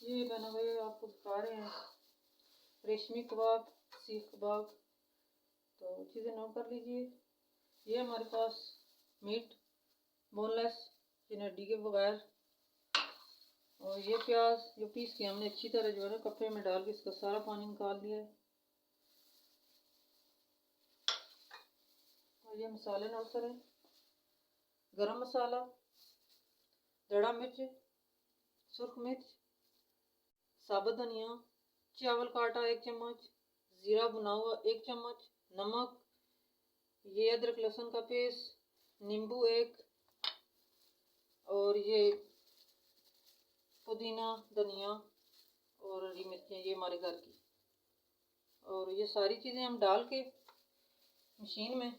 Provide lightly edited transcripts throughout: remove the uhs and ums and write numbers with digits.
ये बना भाई आपको दिखा रहे हैं रेशमी कबाब, सीख कबाब। तो चीज़ें नोट कर लीजिए। ये हमारे पास मीट बोनलेस, ये हड्डी के बगैर, और ये प्याज जो पीस के हमने अच्छी तरह जो है ना कपड़े में डाल के इसका सारा पानी निकाल दिया है। और ये मसाले नोट करें, गरम मसाला, दड़ा मिर्च, सुर्ख मिर्च, साबुत धनिया, चावल का आटा 1 चम्मच, ज़ीरा भुना हुआ 1 चम्मच, नमक, ये अदरक लहसुन का पेस्ट, नींबू 1, और ये पुदीना धनिया और हरी मिर्चें ये हमारे घर की। और ये सारी चीज़ें हम डाल के मशीन में,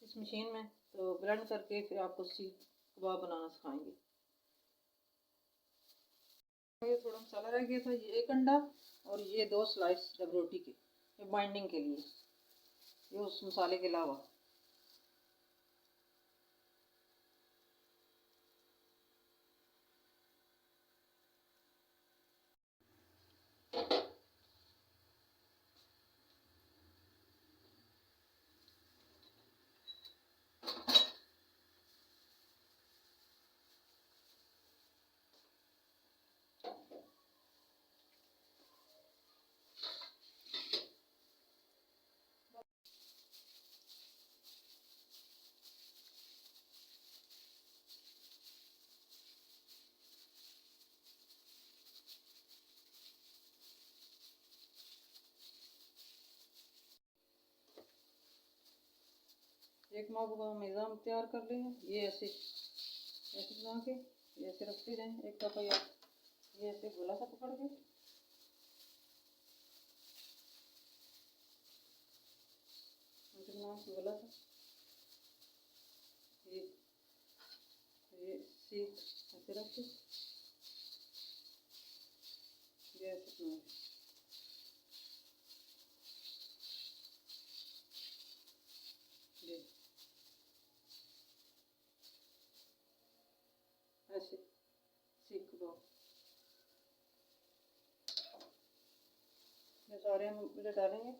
इस मशीन में तो ब्लेंड करके फिर आपको सीख कबाब बनाना सिखाएंगे। ये थोड़ा मसाला रह गया था, ये 1 अंडा और ये 2 स्लाइस डब रोटी के, ये बाइंडिंग के लिए, ये उस मसाले के अलावा। एक माप का निज़ाम तैयार कर लें। ये ऐसे बना के ये ऐसे रखते जाएं, एक कप या ये ऐसे गोला सा पकड़ के गोला सा, ये सीख ऐसे रख के ये ऐसे ऐसे सीख कबाब ये सारे हम डालेंगे।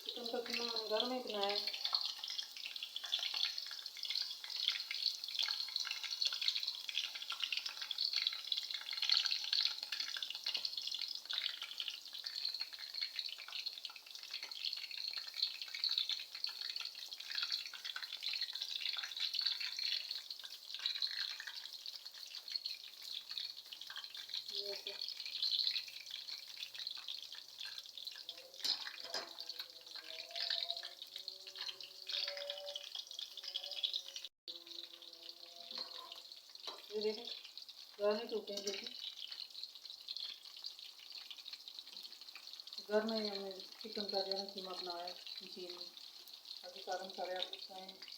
चिकन का कीमा मैंने घर में ही बनाया है। ये देखें गाने टूटे हैं, देखिए घर में हमने चिकन का जो है कीमा बनाया मशीन में। अभी सारे मसाले आप खाएँ।